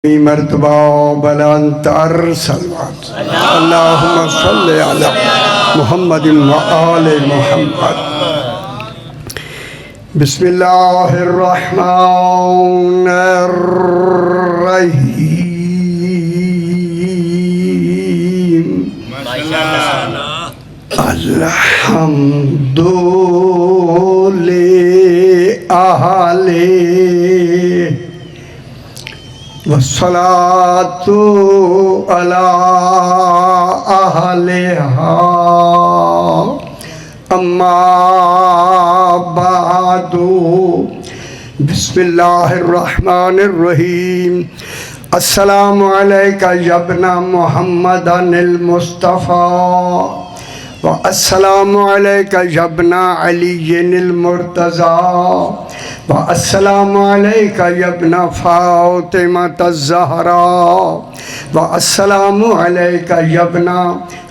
مرتبہ بلند تر صلوات اللہم صلی علی محمد و آل محمد۔ بسم اللہ الرحمن الرحیم۔ الحمد للہ والصلاة على أهلها أما بعد بسم الله الرحمن الرحيم۔ السلام عليك يا ابن محمد المصطفى والسلام عليك يا ابن علي المرتضى والسلام عليك يا ابن فاطمة الزهراء والسلام عليك يا ابن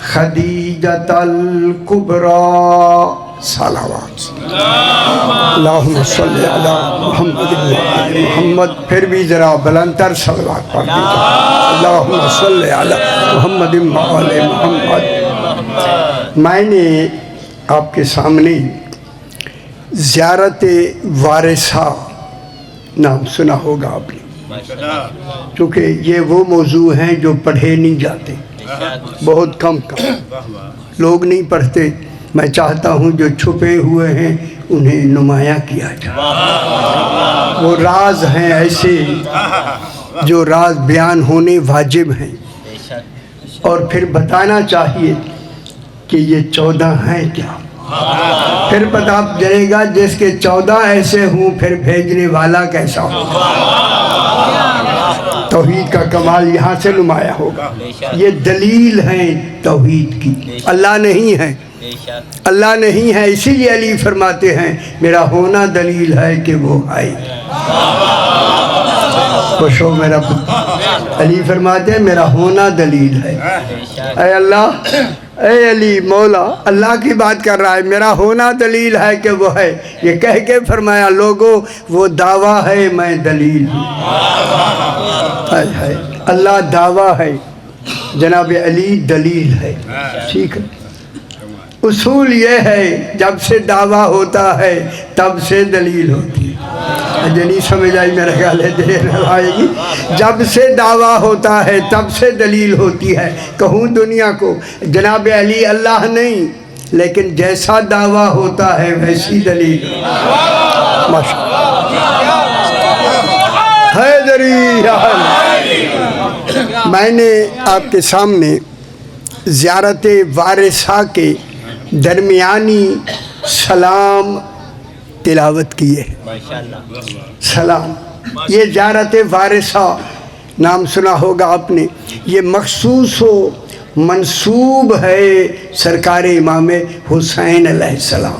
خدیجة الكبرى۔ صلوات اللہم صلی علی محمد محمد۔ پھر بھی ذرا بلندتر صلوات پڑھ دیجئے۔ اللہم صلی علی محمد محمد۔ میں نے آپ کے سامنے زیارت وارثہ نام سنا ہوگا آپ نے، چونکہ یہ وہ موضوع ہیں جو پڑھے نہیں جاتے، بہت کم لوگ نہیں پڑھتے۔ میں چاہتا ہوں جو چھپے ہوئے ہیں انہیں نمایاں کیا جائے۔ وہ راز ہیں ایسے جو راز بیان ہونے واجب ہیں، اور پھر بتانا چاہیے کہ یہ 14 ہیں کیا۔ پھر پتہ چلے گا جس کے 14 ایسے ہوں پھر بھیجنے والا کیسا ہوگا۔ توحید کا کمال یہاں سے نمایاں ہوگا۔ یہ دلیل ہیں توحید کی، اللہ نہیں ہے، اللہ نہیں ہے۔ اسی لیے علی فرماتے ہیں میرا ہونا دلیل ہے کہ وہ ہے۔ خوش ہو میرا علی فرماتے ہیں میرا ہونا دلیل ہے۔ اے اللہ، اے علی مولا، اللہ کی بات کر رہا ہے، میرا ہونا دلیل ہے کہ وہ ہے۔ یہ کہہ کے فرمایا لوگو وہ دعویٰ ہے میں دلیل ہوں۔ اللہ دعویٰ ہے، جناب علی دلیل ہے۔ ٹھیک ہے، اصول یہ ہے جب سے دعویٰ ہوتا ہے تب سے دلیل ہوتی ہے۔ نہیں سمجھ آئی؟ میرا خیال ہے دیر آئے گی۔ جب سے دعویٰ ہوتا ہے تب سے دلیل ہوتی ہے۔ کہوں دنیا کو جناب علی اللہ نہیں، لیکن جیسا دعویٰ ہوتا ہے ویسی دلیل۔ حیدری میں نے آپ کے سامنے زیارت وارثہ کے درمیانی سلام تلاوت کیے۔ سلام، یہ زیارت وارثہ نام سنا ہوگا آپ نے۔ یہ مخصوص و منسوب ہے سرکار امام حسین علیہ السلام۔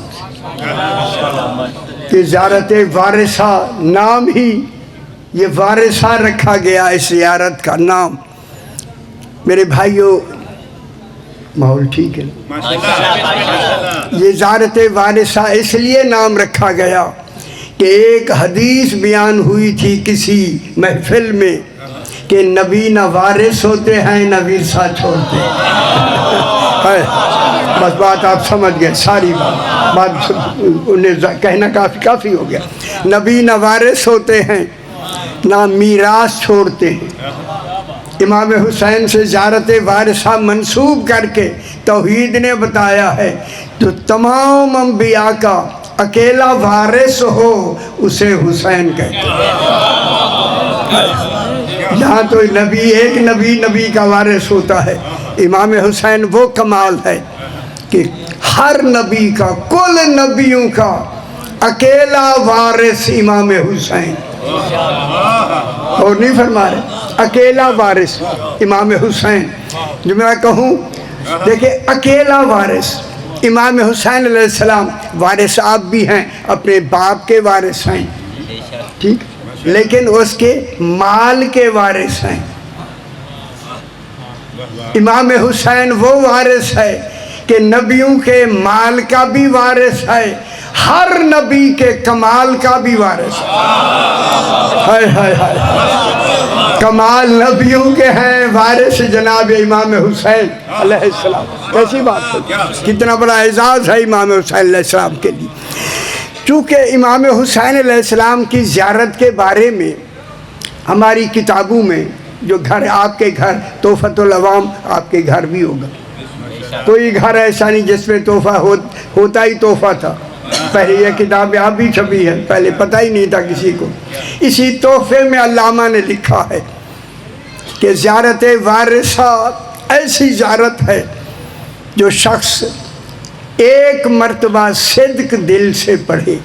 یہ زیارت وارثہ نام ہی، یہ وارثہ رکھا گیا اس زیارت کا نام۔ میرے بھائیوں، ماحول ٹھیک ہے؟ یہ زیارت وارثہ اس لیے نام رکھا گیا کہ ایک حدیث بیان ہوئی تھی کسی محفل میں کہ نبی نہ وارث ہوتے ہیں نہ ورثہ چھوڑتے ہیں۔ بس بات آپ سمجھ گئے، ساری بات انہیں کہنا کافی ہو گیا۔ نبی نہ وارث ہوتے ہیں نہ میراث چھوڑتے ہیں۔ امام حسین سے زیارت وارثہ منسوب کر کے توحید نے بتایا ہے تو تمام انبیاء کا اکیلا وارث ہو اسے حسین کہتے ہیں۔ یہاں تو ایک نبی کا وارث ہوتا ہے۔ امام حسین وہ کمال ہے کہ ہر نبی کا، کل نبیوں کا اکیلا وارث امام حسین۔ اور نہیں فرما رہے اکیلا وارث امام حسین۔ جو میں کہوں دیکھیں اکیلا وارث امام حسین علیہ السلام، وارث آپ بھی ہیں، اپنے باپ کے وارث ہیں، ٹھیک، لیکن اس کے مال کے وارث ہیں۔ امام حسین وہ وارث ہے کہ نبیوں کے مال کا بھی وارث ہے، ہر نبی کے کمال کا بھی وارث ہے۔ کمال نبیوں کے ہیں وارث جناب امام حسین علیہ السلام. کیسی بات ہے، کتنا بڑا اعزاز ہے امام حسین علیہ السلام کے لیے. چونکہ امام حسین علیہ السلام کی زیارت کے بارے میں ہماری کتابوں میں جو گھر آپ کے گھر تحفۃ العوام آپ کے گھر بھی ہوگا. کوئی گھر ایسا نہیں جس میں تحفہ ہوتا ہی تحفہ تھا. پہلے یہ کتاب آپ بھی چھپی ہے، پہلے پتہ ہی نہیں تھا کسی کو. اسی تحفے میں علامہ نے لکھا ہے کہ زیارت وارثہ ایسی زیارت ہے جو شخص ایک مرتبہ صدق دل سے پڑھے.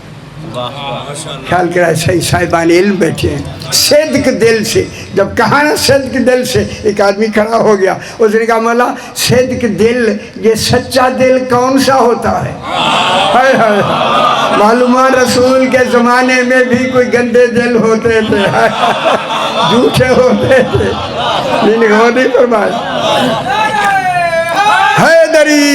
خیال کرا صحیح صاحبان علم بیٹھے ہیں. صدق دل سے، جب کہا نا صدق دل سے، ایک آدمی کھڑا ہو گیا، اس نے کہا مولا صدق دل، یہ سچا دل کون سا ہوتا ہے؟ معلوم ہے رسول کے زمانے میں بھی کوئی گندے دل ہوتے تھے، جھوٹے ہوتے تھے، لیکن وہ نہیں فرمایا. حیدری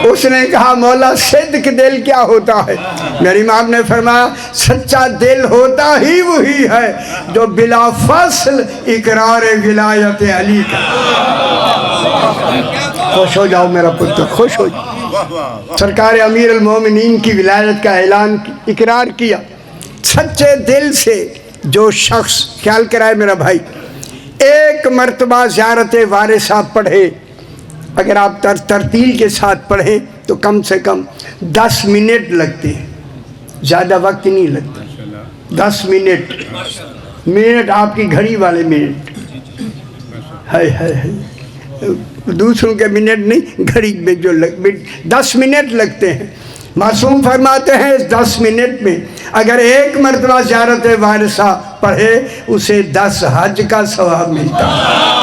اس نے کہا مولا صدق دل کیا ہوتا ہے؟ میری امام نے فرمایا سچا دل ہوتا ہی وہی ہے جو بلا فصل اقرار ولایت علی کا. خوش ہو جاؤ میرا پتر، خوش ہو جاؤ. سرکار امیر المومنین کی ولایت کا اعلان اقرار کیا. سچے دل سے جو شخص، خیال کرائے میرا بھائی، ایک مرتبہ زیارت وارثہ پڑھے، اگر آپ ترتیل کے ساتھ پڑھیں تو کم سے کم 10 منٹ لگتے ہیں، زیادہ وقت نہیں لگتا. 10 منٹ آپ کی گھڑی والے منٹ ہے دوسروں کے منٹ نہیں، گھڑی میں جو 10 منٹ لگتے ہیں. معصوم فرماتے ہیں اس 10 منٹ میں اگر ایک مرتبہ زیارت وارثہ پڑھے اسے 10 حج کا ثواب ملتا ہے.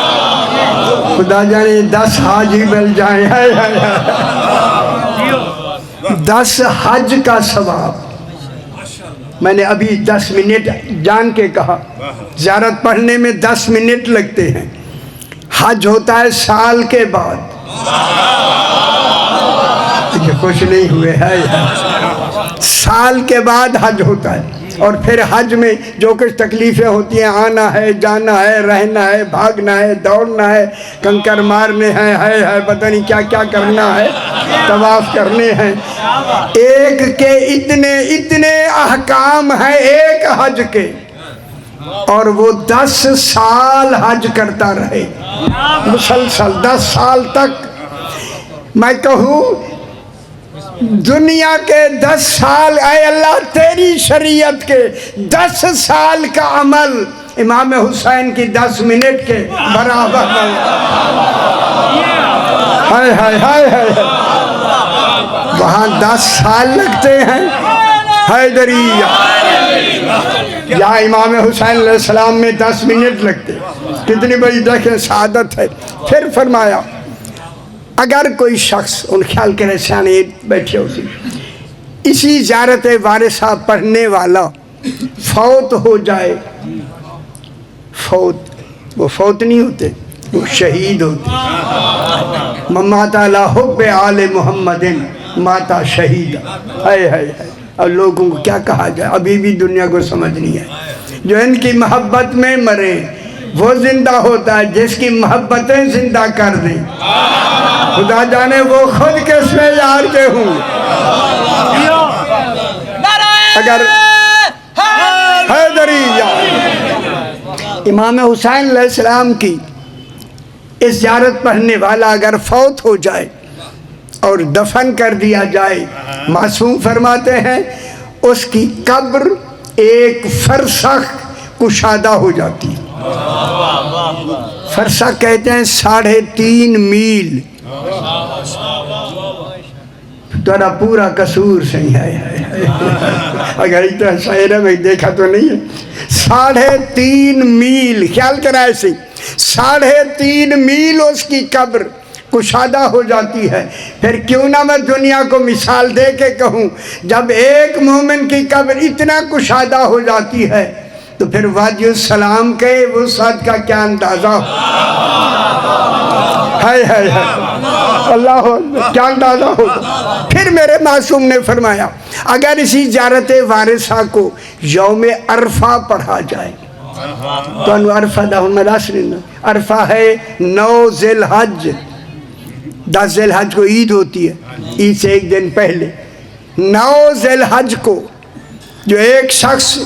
خدا جانے 10 حج ہی مل جائیں. 10 حج کا ثواب. میں نے ابھی 10 منٹ جان کے کہا، زیارت پڑھنے میں 10 منٹ لگتے ہیں. حج ہوتا ہے سال کے بعد. خوش نہیں ہوئے ہے، سال کے بعد حج ہوتا ہے. اور پھر حج میں جو کچھ تکلیفیں ہوتی ہیں، آنا ہے، جانا ہے، رہنا ہے، بھاگنا ہے، دوڑنا ہے، کنکر مارنے ہیں، ہے پتہ نہیں کیا کیا کرنا ہے، طواف کرنے ہیں. ایک کے اتنے احکام ہیں ایک حج کے، اور وہ 10 سال حج کرتا رہے مسلسل 10 سال تک. میں کہوں دنیا کے 10 سال، اے اللہ تیری شریعت کے 10 سال کا عمل امام حسین کی 10 منٹ کے برابر. وہاں 10 سال لگتے ہیں حیدری، یہاں امام حسین علیہ السلام میں 10 منٹ لگتے. کتنی بڑی دیکھیں سعادت ہے. پھر فرمایا اگر کوئی شخص، ان خیال کے رسانے بیٹھے اسی زیارت وارثہ پڑھنے والا فوت ہو جائے، وہ فوت نہیں ہوتے، وہ شہید ہوتے. ماتا لا حب آل محمد ماتا شہید. اور لوگوں کو کیا کہا جائے، ابھی بھی دنیا کو سمجھ نہیں ہے. جو ان کی محبت میں مرے وہ زندہ ہوتا ہے جس کی محبتیں زندہ کر دیں. خدا جانے وہ خود کس میں یار کے ہوں. اگر حیدری امام حسین علیہ السلام کی اس زیارت پڑھنے والا اگر فوت ہو جائے اور دفن کر دیا جائے، معصوم فرماتے ہیں اس کی قبر ایک فرسخ کشادہ ہو جاتی. فرسخ کہتے ہیں 3.5 میل. تھوڑا پورا قصور صحیح ہے، اگر اتنا شاعرہ میں دیکھا تو نہیں ہے. 3.5 میل، خیال کرا ایسے 3.5 میل اس کی قبر کشادہ ہو جاتی ہے. پھر کیوں نہ میں دنیا کو مثال دے کے کہوں، جب ایک مومن کی قبر اتنا کشادہ ہو جاتی ہے تو پھر وادی السلام کے وسعت کا کیا اندازہ ہے اللہ کیا اندازہ ہوگا. پھر میرے معصوم نے فرمایا اگر اسی زیارت وارثہ کو یوم عرفہ پڑھا جائے، تو انو عرفہ دا ہن مداسرین عرفہ ہے 9 ذی الحج 10 ذی الحج کو عید ہوتی ہے عید سے ایک دن پہلے 9 ذی الحج کو جو ایک شخص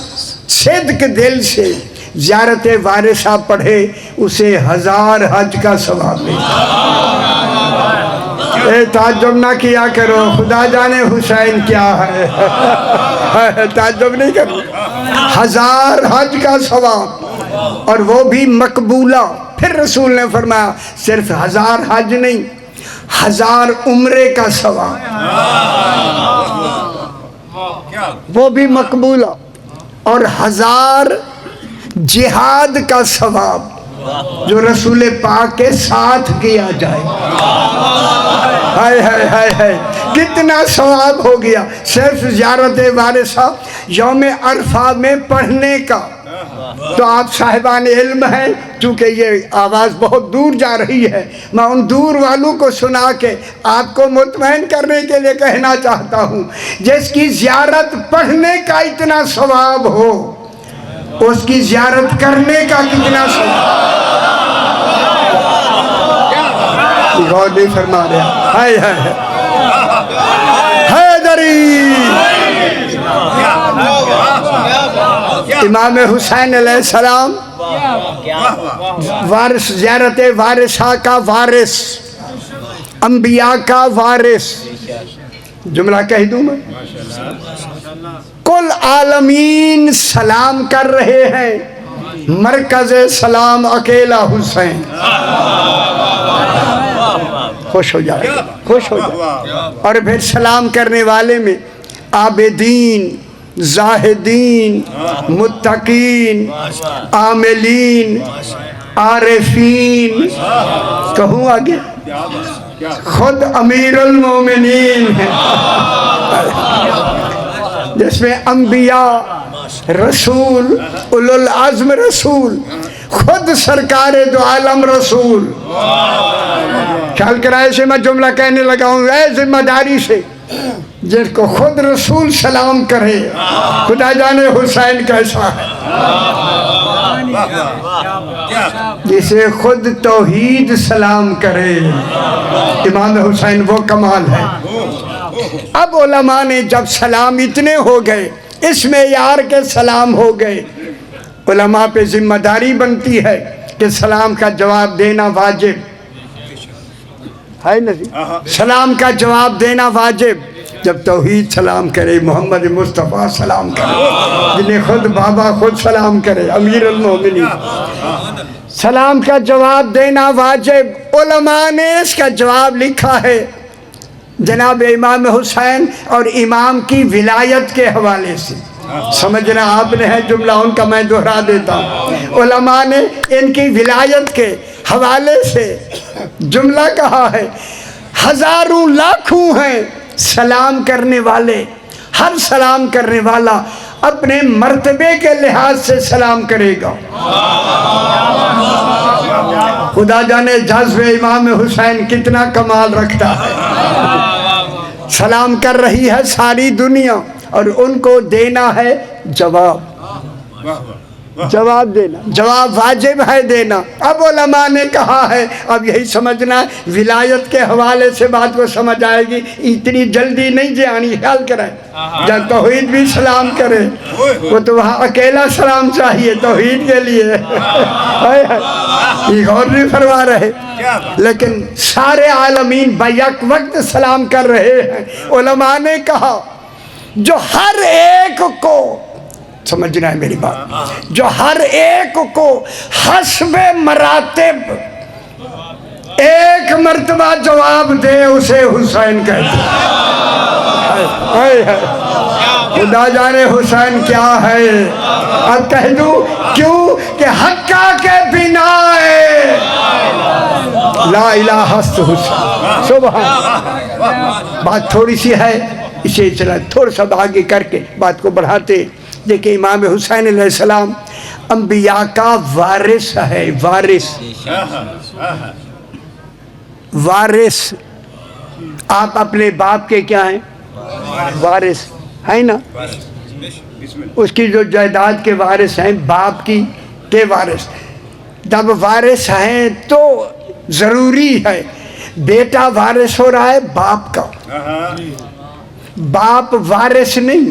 صدق دل سے زیارت وارثہ پڑھے اسے 1000 حج کا ثواب ملتا اے تعجب نہ کیا کرو خدا جانے حسین کیا ہے تعجب نہیں کرو 1000 حج کا ثواب اور وہ بھی مقبولہ پھر رسول نے فرمایا صرف 1000 حج نہیں 1000 عمرے کا ثواب وہ بھی مقبولہ اور 1000 جہاد کا ثواب جو رسول پاک کے ساتھ کیا جائے ہائے ہائے ہائے ہائے کتنا ثواب ہو گیا صرف زیارت وارثہ یوم عرفہ میں پڑھنے کا تو آپ صاحبان علم ہیں چونکہ یہ آواز بہت دور جا رہی ہے میں ان دور والوں کو سنا کے آپ کو مطمئن کرنے کے لیے کہنا چاہتا ہوں جس کی زیارت پڑھنے کا اتنا ثواب ہو اس کی زیارت کرنے کا کتنا غور نہیں فرما رہا ہائے ہائے حیدری امام حسین علیہ السلام وارث زیارت وارثہ کا وارث انبیاء کا وارث جملہ کہہ دوں میں کل عالمین سلام کر رہے ہیں مرکز سلام اکیلا حسین خوش ہو جائے خوش ہو جائے اور پھر سلام کرنے والے میں عابدین زاہدین متقین عاملین عارفین کہوں آگے خود امیر المومنین ہے جس میں انبیاء رسول اولو العزم رسول خود سرکار دو عالم رسول خیال کرائے سے میں جملہ کہنے لگا ہوں اے ذمہ داری سے جس کو خود رسول سلام کرے خدا جانے حسین کیسا ہے جسے خود توحید سلام کرے امام حسین وہ کمال ہے اب علماء نے جب سلام اتنے ہو گئے اس معیار کے سلام ہو گئے علماء پہ ذمہ داری بنتی ہے کہ سلام کا جواب دینا واجب ہے نا جی سلام کا جواب دینا واجب جب توحید سلام کرے محمد مصطفیٰ سلام کرے جنہیں خود بابا خود سلام کرے امیر المومنین سلام کا جواب دینا واجب علماء نے اس کا جواب لکھا ہے جناب امام حسین اور امام کی ولایت کے حوالے سے سمجھنا آپ نے ہے جملہ ان کا میں دہرا دیتا ہوں علماء نے ان کی ولایت کے حوالے سے جملہ کہا ہے ہزاروں لاکھوں ہیں سلام کرنے والے ہر سلام کرنے والا اپنے مرتبے کے لحاظ سے سلام کرے گا خدا جانے جذب امام حسین کتنا کمال رکھتا ہے سلام کر رہی ہے ساری دنیا اور ان کو دینا ہے جواب دینا جواب واجب ہے دینا اب علماء نے کہا ہے اب یہی سمجھنا ولایت کے حوالے سے بات کو سمجھ آئے گی اتنی جلدی نہیں جانی خیال کریں جب توحید بھی سلام کرے وہ تو وہاں اکیلا سلام چاہیے توحید کے لیے یہ غور نہیں فرما رہے لیکن سارے عالمین بیک وقت سلام کر رہے ہیں علماء نے کہا جو ہر ایک کو سمجھنا ہے میری بات جو ہر ایک کو حسب مراتب ایک مرتبہ جواب دے اسے حسین کہتے ہیں خدا جانے حسین کیا ہے اب کہہ دوں کیوں کہ حقہ کے بنا لا الہ الا حسین سبحان بات تھوڑی سی ہے اسے چلا تھوڑا سا آگے کر کے بات کو بڑھاتے دیکھیں امام حسین علیہ السلام انبیاء کا وارث ہے وارث آپ اپنے باپ کے کیا ہیں وارث ہیں نا اس کی جو جائیداد کے وارث ہیں باپ کی کے وارث. جب وارث ہیں تو ضروری ہے بیٹا وارث ہو رہا ہے باپ کا. باپ وارث نہیں،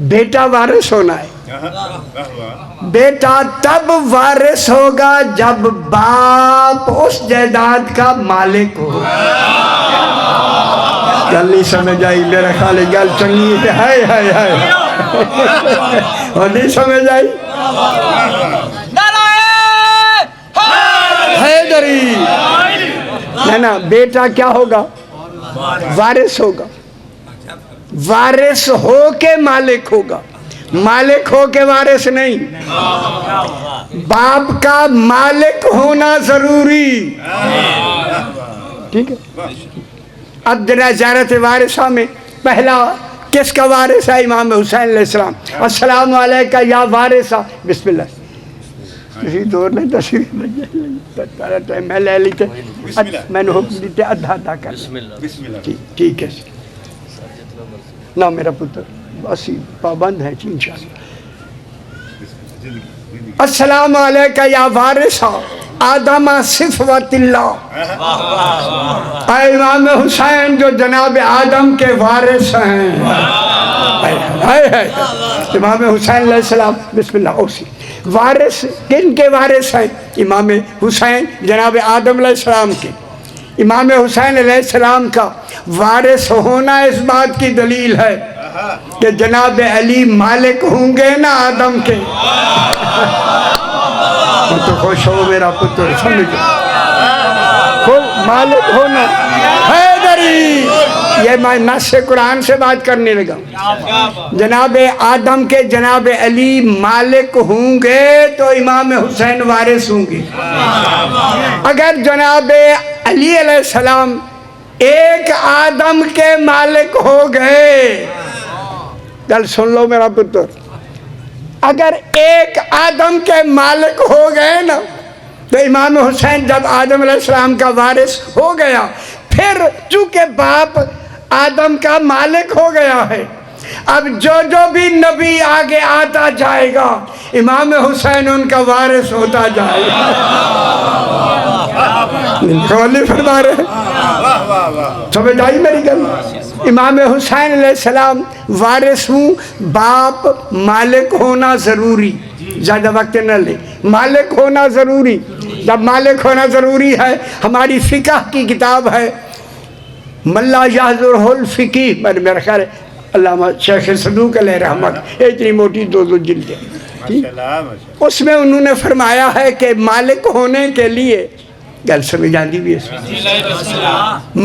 بیٹا وارث ہونا ہے. بیٹا تب وارث ہوگا جب باپ اس جائیداد کا مالک ہو. گل نہیں سمجھ آئی؟ میرا خیال ہے گل چنگی ہے. اور نہیں سمجھ آئی؟ حیدری ہے نا. بیٹا کیا ہوگا؟ وارث ہوگا. وارث ہو کے مالک ہوگا، مالک ہو کے وارث نہیں. باپ کا مالک ہونا ضروری. ٹھیک ہے. اب ذرا زیارت وارثہ میں پہلا کس کا وارث ہے؟ امام حسین علیہ السلام. السلام علیکہ یا وارثہ. بسم اللہ. کسی دور نے تصویر میں لے لی تھے، میں نے حکم دیتے آدھا کر. ٹھیک ہے نا میرا پتر اسی پابند ہے انشاءاللہ. السلام علیکہ یا وارثہ آدم صفوت اللہ. اے امام حسین جو جناب آدم کے وارث ہیں. امام حسین علیہ السلام. بسم اللہ. اسی وارث کن کے وارث ہیں؟ امام حسین جناب آدم علیہ السلام کے. امام حسین علیہ السلام کا وارث ہونا اس بات کی دلیل ہے کہ جناب علی مالک ہوں گے نا آدم کے. تو خوش ہو میرا پتر، سمجھو خوب مالک ہونا. حیدری یہ میں نص قرآن سے بات کرنے لگا. جناب آدم کے جناب علی مالک ہوں گے تو امام حسین وارث ہوں گے. اگر جناب علی علیہ السلام ایک آدم کے مالک ہو گئے، چل سن لو میرا پتر، اگر ایک آدم کے مالک ہو گئے نا تو امام حسین جب آدم علیہ السلام کا وارث ہو گیا، پھر چونکہ باپ آدم کا مالک ہو گیا ہے، اب جو بھی نبی آگے آتا جائے گا امام حسین ان کا وارث ہوتا جائے گا. قولی فرما رہے سمجھ آئی میری گل؟ امام حسین علیہ السلام وارث ہوں. باپ مالک ہونا ضروری، زیادہ وقت نہ لے. مالک ہونا ضروری. جب مالک ہونا ضروری ہے، ہماری فقہ کی کتاب ہے ملا یحضرہ الفقی، میرا خیال ہے علامہ شیخ صدوق علیہ رحمت، اتنی موٹی دو جلدیں. اس میں انہوں نے فرمایا ہے کہ مالک ہونے کے لیے، گل سمجھ آندی بھی ہے،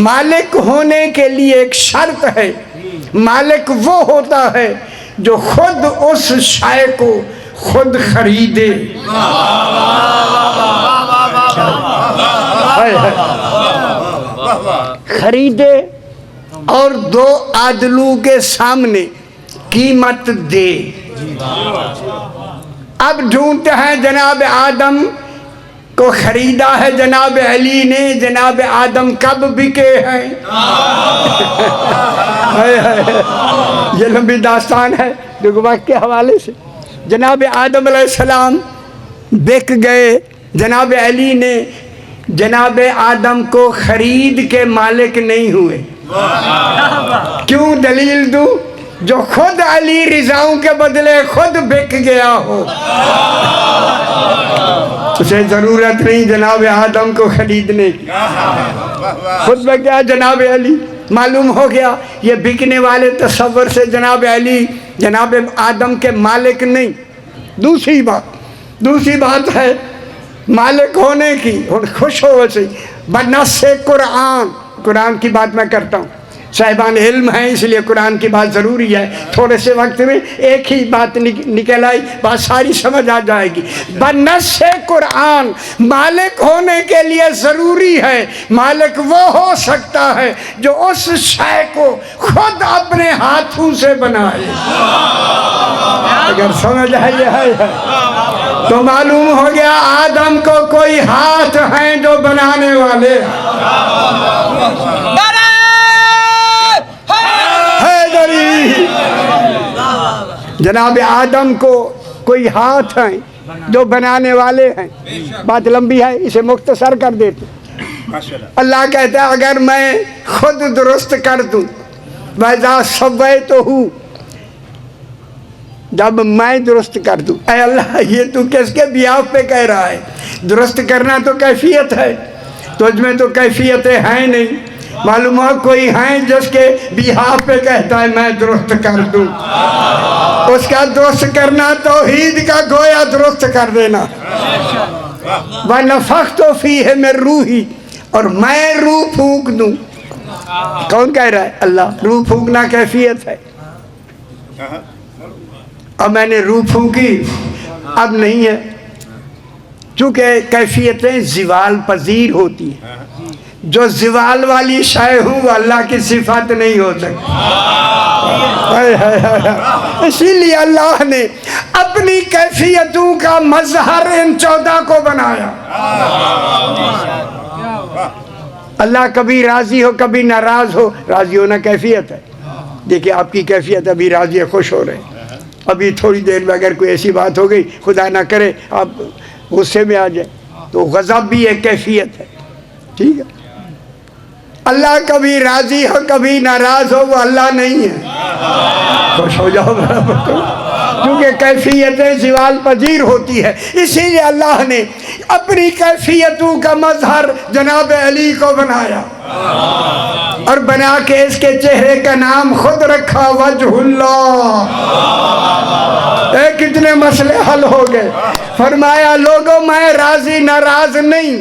مالک ہونے کے لیے ایک شرط ہے. مالک وہ ہوتا ہے جو خود اس شے کو خود خریدے. خریدے اور دو عادلوں کے سامنے قیمت دے. اب ڈھونڈتے ہیں جناب آدم کو خریدا ہے جناب علی نے، جناب آدم کب بکے ہیں؟ یہ لمبی داستان ہے جو وقت کے حوالے سے. جناب آدم علیہ السلام بک گئے، جناب علی نے جناب آدم کو خرید کے مالک نہیں ہوئے. کیوں؟ دلیل دوں. جو خود علی رضاؤں کے بدلے خود بک گیا ہو، اسے ضرورت نہیں جناب آدم کو خریدنے کی. خود بک گیا جناب علی. معلوم ہو گیا یہ بکنے والے تصور سے جناب علی جناب آدم کے مالک نہیں. دوسری بات ہے مالک ہونے کی. خوش ہو ویسے بنص قرآن کی بات میں کرتا ہوں. صاحبان علم ہیں اس لیے قرآن کی بات ضروری ہے. تھوڑے سے وقت میں ایک ہی بات نکل آئی، بات ساری سمجھ آ جائے گی. بنص قرآن مالک ہونے کے لیے ضروری ہے. مالک وہ ہو سکتا ہے جو اس شے کو خود اپنے ہاتھوں سے بنائے. اگر سمجھ آئی ہے تو معلوم ہو گیا آدم کو کوئی ہاتھ ہیں جو بنانے والے. جناب آدم کو کوئی ہاتھ ہیں جو بنانے والے ہیں. بات لمبی ہے، اسے مختصر کر دیتے. اللہ کہتا ہے اگر میں خود درست کر دوں، وَإِذَا سَوَّيْتُهُ، جب میں درست کر دوں. اے اللہ یہ تو کس کے بیاف پہ کہہ رہا ہے؟ درست کرنا تو کیفیت ہے، تجھ میں تو کیفیتیں ہیں نہیں. معلوم ہو کوئی ہیں جس کے بیاف پہ کہتا ہے میں درست کر دوں. اس کا درست کرنا توحید کا گویا درست کر دینا. وَنَفَخْتُ فِيهِ مِن رُوحِي، اور میں روح پھونک دوں. کون کہہ رہا ہے؟ اللہ. روح پھونکنا کیفیت ہے. اب میں نے روح پھونکی، اب نہیں ہے، چونکہ کیفیتیں زوال پذیر ہوتی ہیں. جو زوال والی شے ہوں وہ اللہ کی صفات نہیں ہو سکتی. اسی لیے اللہ نے اپنی کیفیتوں کا مظہر ان 14 کو بنایا. اللہ کبھی راضی ہو کبھی ناراض ہو. راضی ہونا کیفیت ہے. دیکھیں آپ کی کیفیت ابھی راضی ہے، خوش ہو رہے ہیں. ابھی تھوڑی دیر میں اگر کوئی ایسی بات ہو گئی خدا نہ کرے آپ غصے میں آ جائیں تو غضب بھی ایک کیفیت ہے. ٹھیک ہے. اللہ کبھی راضی ہو کبھی ناراض ہو وہ اللہ نہیں ہے. خوش ہو جاؤ کیونکہ کیفیتیں زوال پذیر ہوتی ہے. اسی لیے اللہ نے اپنی کیفیتوں کا مظہر جناب علی کو بنایا اور بنا کے اس کے چہرے کا نام خود رکھا وجہ اللہ. کتنے مسئلے حل ہو گئے. فرمایا لوگوں میں راضی ناراض نہیں،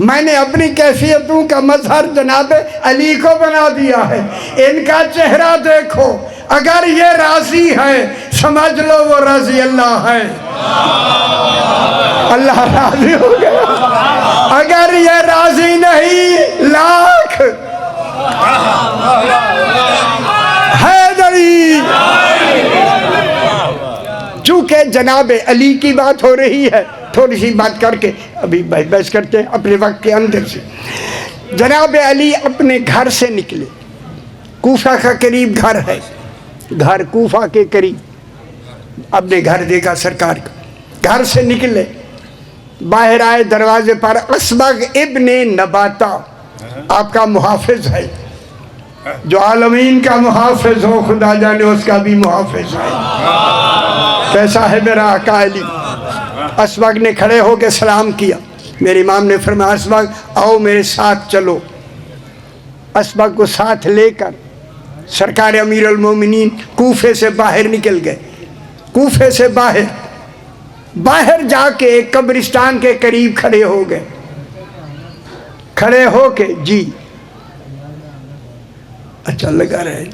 میں نے اپنی کیفیتوں کا مظہر جناب علی کو بنا دیا ہے. ان کا چہرہ دیکھو، اگر یہ راضی ہے سمجھ لو وہ رضی اللہ ہے. اللہ راضی ہو گیا. اگر یہ راضی نہیں لاکھ حیدری. چونکہ جناب علی کی بات ہو رہی ہے، تھوڑی سی بات کر کے ابھی بحث کرتے ہیں اپنے وقت کے اندر سے. جناب علی اپنے گھر سے نکلے. کوفہ کا قریب گھر ہے، گھر کوفہ کے قریب. اپنے گھر دیکھا سرکار کا. گھر سے نکلے، باہر آئے، دروازے پر اسبغ ابن نباتہ آپ کا محافظ ہے. جو عالمین کا محافظ ہو خدا جانے اس کا بھی محافظ ہے. کیسا ہے میرا آقا علی. اسبغ نے کھڑے ہو کے سلام کیا. میرے امام نے فرمایا اسبغ آؤ میرے ساتھ چلو. اسبغ کو ساتھ لے کر سرکار امیر المومنین کوفے سے باہر نکل گئے. کوفے سے باہر جا کے ایک قبرستان کے قریب کھڑے ہو گئے. کھڑے ہو کے جی اچھا لگا رہے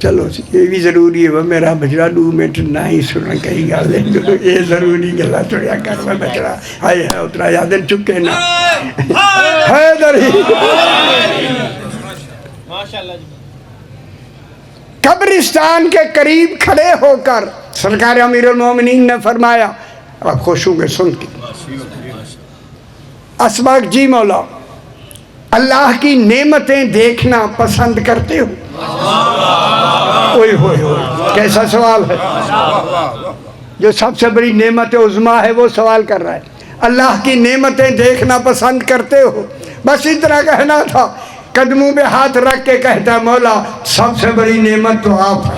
چلو یہ بھی ضروری ہے. وہ میرا بچڑا 2 منٹ نہ ہی سننا کہیں گل یہ ضروری گلا چڑیا کر میں بچڑا آئے ہے اتنا یاد چکے نا قبرستان کے قریب کھڑے ہو کر سرکار امیر المومنین نے فرمایا آپ خوش ہوں گے سن کے. اسبغ جی مولا اللہ کی نعمتیں دیکھنا پسند کرتے ہو؟ اوئے ہوئے ہوئے کیسا سوال ہے. جو سب سے بڑی نعمت عظمیٰ ہے وہ سوال کر رہا ہے. اللہ کی نعمتیں دیکھنا پسند کرتے ہو؟ بس اتنا کہنا تھا. قدموں پہ ہاتھ رکھ کے کہتا ہے مولا سب سے بڑی نعمت تو آپ ہیں.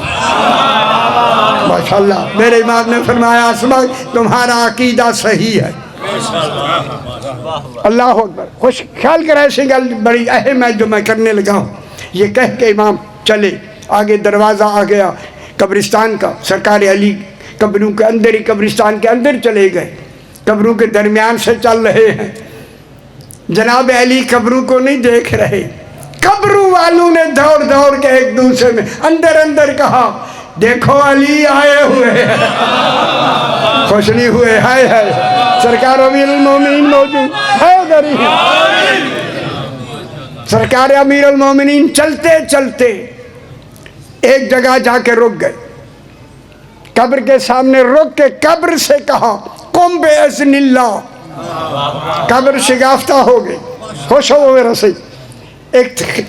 ماشاءاللہ. میرے امام نے فرمایا اسبغ تمہارا عقیدہ صحیح ہے. اللہ اکبر. خوش خیال کر ایسی گل بڑی اہم ہے جو میں کرنے لگا ہوں. یہ کہہ کے امام چلے. آگے دروازہ آ گیا قبرستان کا. سرکار علی قبروں کے اندر ہی قبرستان کے اندر چلے گئے. قبروں کے درمیان سے چل رہے ہیں. جناب علی قبروں کو نہیں دیکھ رہے. قبروں والوں نے دوڑ دوڑ کے ایک دوسرے میں اندر کہا دیکھو علی آئے ہوئے ہیں. خوش نہیں ہوئے؟ ہائے ہائے سرکار امیر المومنین موجود ہے. سرکار امیر المومنین چلتے چلتے ایک جگہ جا کے رک گئے. قبر کے سامنے رک کے قبر سے کہا قم باذن اللہ. قبر شگافتہ ہو گئی. خوش ہو میرا سید. ایک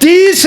30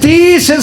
30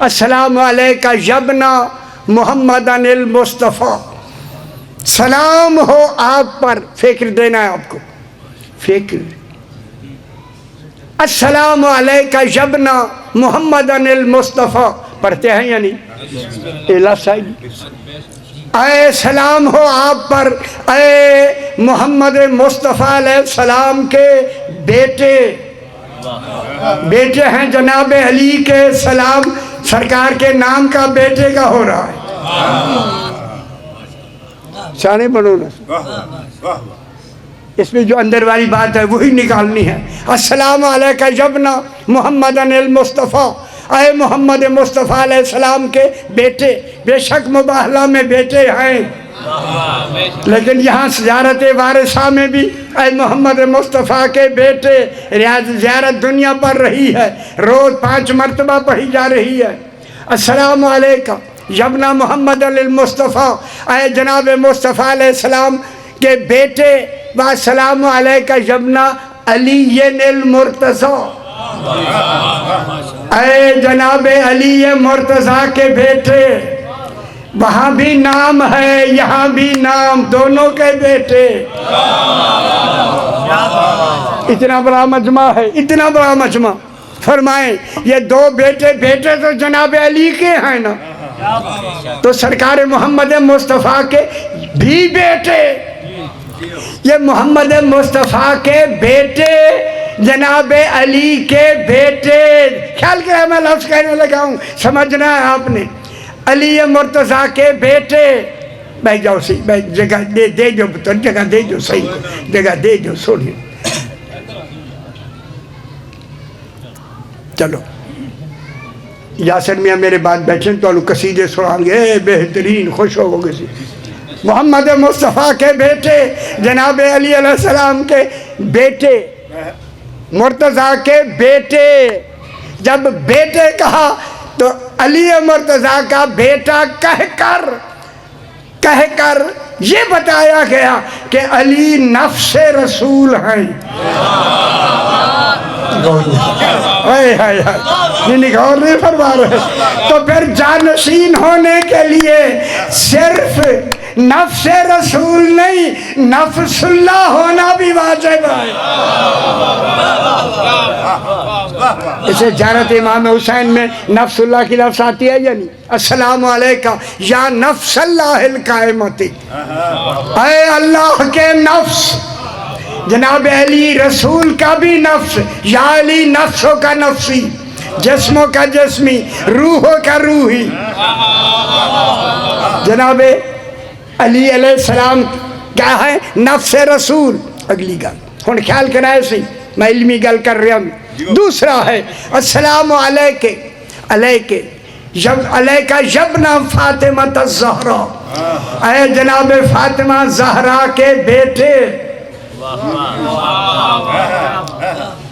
السلام علیکہ یبنا محمد المصطفیٰ، سلام ہو آپ پر، فکر دینا ہے آپ کو، فکر. السلام علیکہ یبنا محمد المصطفیٰ پڑھتے ہیں یا نہیں؟ لفظ اے سلام ہو آپ پر اے محمد مصطفیٰ علیہ السلام کے بیٹے، بیٹے ہیں جناب علی کے، سلام سرکار کے نام کا بیٹے کا ہو رہا ہے. سانے بنو نا، اس میں جو اندر والی بات ہے وہی نکالنی ہے. السلام علیکہ یبنا محمد المصطفیٰ، اے محمد مصطفیٰ علیہ السلام کے بیٹے. بے شک مباہلہ میں بیٹے ہیں، لیکن یہاں زیارت وارثہ میں بھی اے محمد مصطفیٰ کے بیٹے. زیارت دنیا پر رہی ہے، روز 5 مرتبہ پڑھی جا رہی ہے. السلام علیکہ یبنا محمد المصطفیٰ، اے جناب مصطفیٰ علیہ السلام کے بیٹے. والسلام علیکہ یبنا علی المرتضیٰ، اے جناب علی مرتضیٰ کے بیٹے. وہاں بھی نام ہے، یہاں بھی نام، دونوں کے بیٹے. اتنا بڑا مجمع ہے، اتنا بڑا مجمع. فرمائیں یہ 2 بیٹے، بیٹے تو جناب علی کے ہیں نا، تو سرکار محمد مصطفیٰ کے بھی بیٹے. یہ محمد مصطفیٰ کے بیٹے، جناب علی کے بیٹے. خیال کریں میں لفظ کہنے لگا ہوں، سمجھنا ہے آپ نے. علی مرتضیٰ کے بیٹے. بیٹھ جاؤ صحیح، بیٹھ، جگہ دے جو پتر، جگہ دے جو صحیح، جگہ دے جو. سوڑیے چلو. یاسر میاں میرے بعد بیٹھیں تو انہوں قصیدے سنائیں گے، بہترین، خوش ہو گے. محمد مصطفیٰ کے بیٹے، جناب علی علیہ السلام کے بیٹے، مرتضیٰ کے بیٹے. جب بیٹے کہا تو علی مرتضیٰ کا بیٹا کہہ کر یہ بتایا گیا کہ علی نفس رسول ہیں. غور نہیں فرما رہے. تو پھر جانشین ہونے کے لیے صرف نفس رسول نہیں، نفس اللہ ہونا بھی واجب ہے. اسے جارت امام حسین میں نفس اللہ کی لفظ آتی ہے یا نہیں؟ السلام علیکہ یا نفس اللہ القائمتی، اے اللہ کے نفس. جناب علی رسول کا بھی نفس، یا علی نفسوں کا نفسی، جسموں کا جسمی، روحوں کا روحی. جناب علی علیہ السلام کیا ہے؟ نفس رسول. اگلی گل ہن خیال کرائے سی، میں علمی گل کر رہا ہوں. دوسرا ہے السلام علیکہ، علیکہ یبنا فاطمہ الزہرا، اے جناب فاطمہ زہرا کے بیٹے.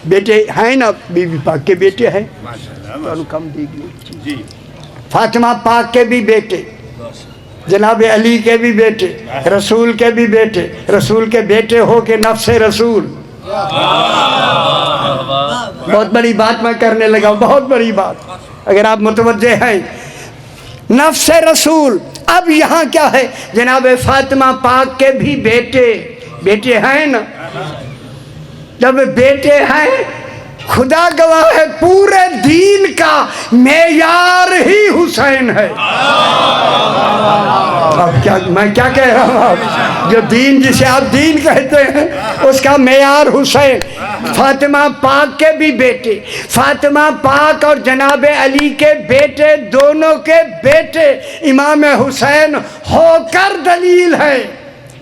بیٹے ہیں نا، بی بی پاک کے بیٹے ہیں. فاطمہ پاک کے بھی بیٹے، جناب علی کے بھی بیٹے، رسول کے بھی بیٹے. رسول کے بیٹے ہو کے نفس رسول. بہت بڑی بات میں کرنے لگا، بہت بڑی بات، اگر آپ متوجہ ہیں. نفس رسول. اب یہاں کیا ہے؟ جناب فاطمہ پاک کے بھی بیٹے ہیں نا. جب بیٹے ہیں، خدا گواہ ہے پورے دین کا معیار ہی حسین ہے. اب میں کیا کہہ رہا ہوں؟ آپ جو دین، جسے آپ دین کہتے ہیں، اس کا معیار حسین. فاطمہ پاک کے بھی بیٹے، فاطمہ پاک اور جناب علی کے بیٹے، دونوں کے بیٹے امام حسین ہو کر دلیل ہے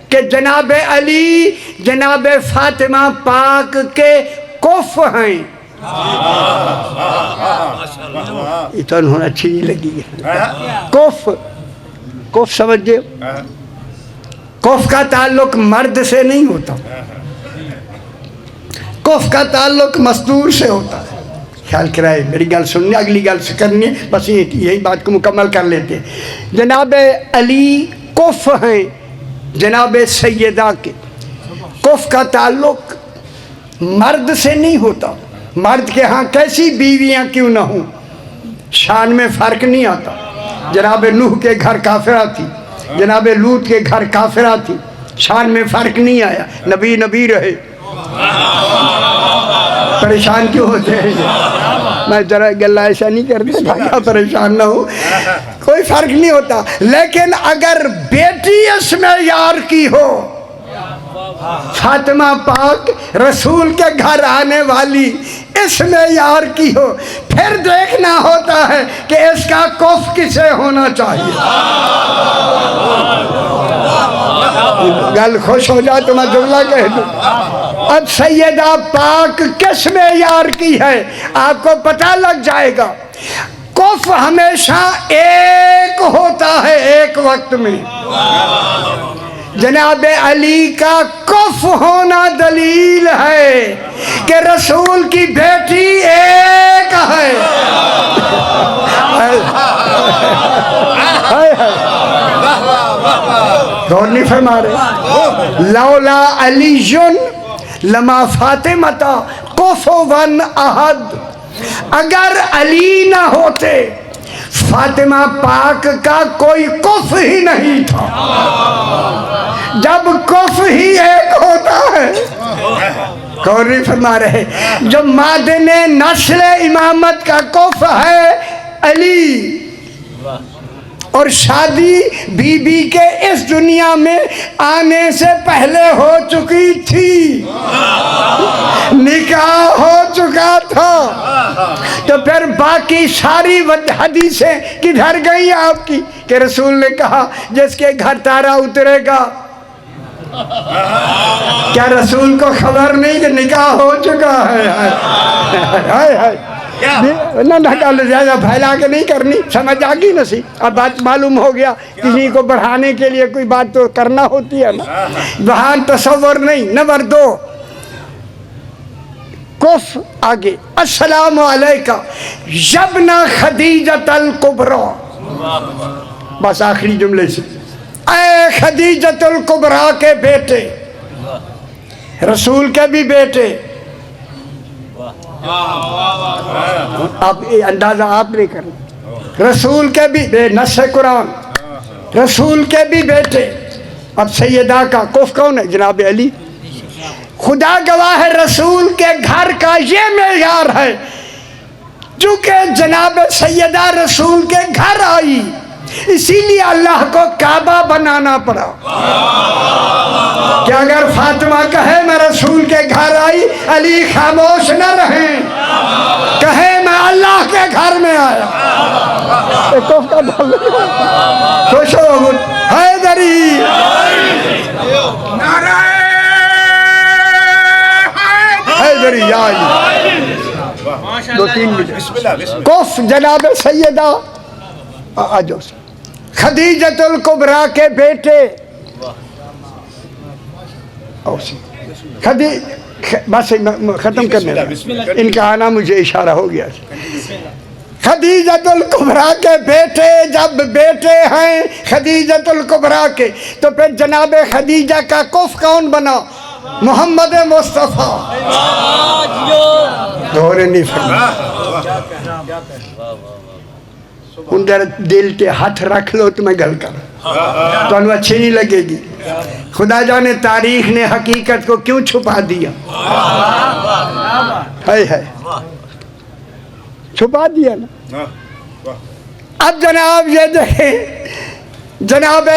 کہ جناب علی جناب فاطمہ پاک کے کف ہیں. اتنا اچھی نہیں لگی ہے. کف سمجھے؟ کف کا تعلق مرد سے نہیں ہوتا، کف کا تعلق مستور سے ہوتا ہے. خیال کرائے، میری گل سننی، اگلی گل سے کرنی ہے، بس یہی بات کو مکمل کر لیتے. جناب علی کف ہیں جناب سیدہ کے. کف کا تعلق مرد سے نہیں ہوتا. مرد کے ہاں کیسی بیویاں کیوں نہ ہوں، شان میں فرق نہیں آتا. جناب نوح کے گھر کافرہ تھی, جناب لوط کے گھر کافرہ تھی, شان میں فرق نہیں آیا, نبی نبی رہے. پریشان کیوں ہوتے ہیں؟ میں ذرا گلہ ایسا نہیں کرتے تاکہ پریشان نہ ہو. کوئی فرق نہیں ہوتا. لیکن اگر بیٹی اس میں یار کی ہو, فاطمہ پاک رسول کے گھر آنے والی اس میں یار کی ہو, پھر دیکھنا ہوتا ہے کہ اس کا کف کسے ہونا چاہیے. گل خوش ہو جائے تو میں جملہ کہہ دوں. اب سیدہ پاک کس میں یار کی ہے آپ کو پتہ لگ جائے گا. کف ہمیشہ ایک ہوتا ہے ایک وقت میں. جناب علی کا کف ہونا دلیل ہے کہ رسول کی بیٹی ایک ہے. غور نہیں فرما رہے. لولا علی لما فاطمہ کفوا احد. اگر علی نہ ہوتے فاطمہ پاک کا کوئی کف ہی نہیں تھا. جب کف ہی ایک ہوتا ہے, غور نہیں فرما رہے, جو معدن نسل امامت کا کف ہے علی, اور شادی بی بی کے اس دنیا میں آنے سے پہلے ہو چکی تھی, نکاح ہو چکا تھا. تو پھر باقی ساری حدیثیں کدھر گئی آپ کی کہ رسول نے کہا جس کے گھر تارا اترے گا. کیا رسول کو خبر نہیں کہ نکاح ہو چکا ہے؟ نہ زیادہ پھیلا کے نہیں کرنی, سمجھ آ گئی نا سی. اب بات معلوم ہو گیا, کسی کو بڑھانے کے لیے کوئی بات تو کرنا ہوتی ہے نا, وہاں تصور نہیں. نمبر 2 کف آگے. السلام علیکہ یبنہ خدیجۃ الکبریٰ. بس آخری جملے سے, اے خدیجۃ الکبریٰ کے بیٹے, رسول کے بھی بیٹے. اب اندازہ آپ نے کرنا, رسول کے بھی نص قرآن, رسول کے بھی بیٹے. اب سیدہ کا کف کون ہے؟ جناب علی. خدا گواہ ہے رسول کے گھر کا یہ معیار ہے, چونکہ جناب سیدہ رسول کے گھر آئی اسی لیے اللہ کو کعبہ بنانا پڑا. کہ اگر فاطمہ کہے میں رسول کے گھر آئی, علی خاموش نہ رہیں, کہے میں اللہ کے گھر میں آیا. خوش ہو حیدری. حیدری دو تین منٹ. کف جناب سیدہ آجو خدیجۃ الکبریٰ کے بیٹے. بس ختم کرنے لگا, ان کا آنا مجھے اشارہ ہو گیا. خدیجۃ الکبریٰ کے بیٹے جب بیٹے ہیں خدیجۃ الکبریٰ کے, تو پھر جناب خدیجہ کا کف کون بنا؟ محمد مصطفیٰ. دورے نہیں فرما. اندر دل کے ہاتھ رکھ لو تو میں گل کر تو انو اچھی نہیں لگے گی. خدا جانے تاریخ نے حقیقت کو کیوں چھپا دیا. ہے چھپا دیا نا. اب جناب یہ دیکھیں, جناب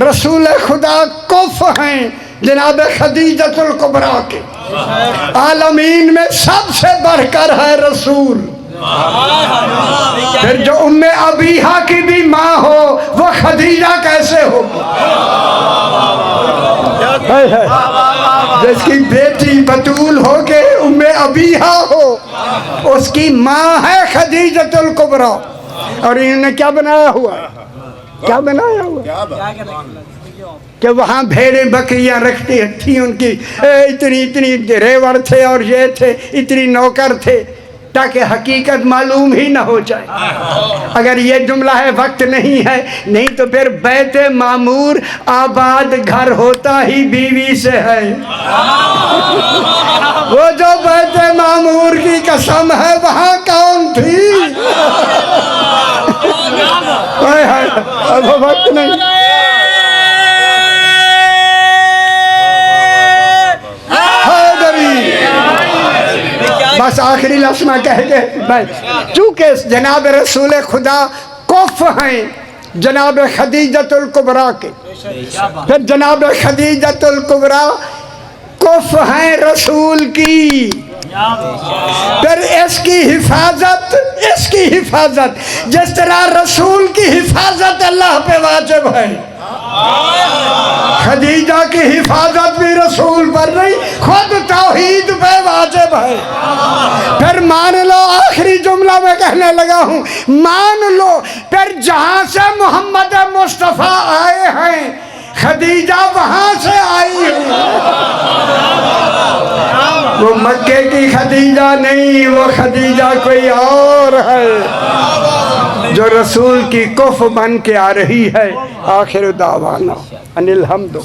رسول خدا کف ہیں جناب خدیجۃ الکبریٰ کے. عالمین میں سب سے بڑھ کر ہے رسول. پھر جو ام ابیہا کی بھی ماں ہو وہ خدیجہ کیسے ہوگی؟ جس کی بیٹی بطول ہو کے ام ابیہا ہو, اس کی ماں ہے خدیجۃ الکبریٰ. اور انہوں نے کیا بنایا ہوا, کیا بنایا ہوا کہ وہاں بھیڑیں بکریاں رکھتی تھیں ان کی, اتنی ریوڑ تھے اور یہ تھے, اتنی نوکر تھے, تاکہ حقیقت معلوم ہی نہ ہو جائے. اگر یہ جملہ ہے وقت نہیں ہے, نہیں تو پھر بیت معمور آباد گھر ہوتا ہی بیوی سے ہے. وہ جو بیت معمور کی قسم ہے وہاں کون تھی؟ اب وقت نہیں. بس آخری لفظ میں کہہ کے چونکہ جناب رسول خدا کف ہیں جناب خدیجۃ الکبریٰ کے، پھر جناب خدیجۃ الکبریٰ کف ہیں رسول کی، پھر اس کی حفاظت جس طرح رسول کی حفاظت اللہ پہ واجب ہے، خدیجہ کی حفاظت بھی رسول پر نہیں، خود توحید پہ واجب ہے. پھر مان لو، آخری جملہ میں کہنے لگا ہوں، مان لو پھر جہاں سے محمد مصطفیٰ آئے ہیں خدیجہ وہاں سے آئی ہے. وہ مکے کی خدیجہ نہیں، وہ خدیجہ کوئی اور ہے جو رسول کی کف بن کے آ رہی ہے. آخر دعوانا ان الحمد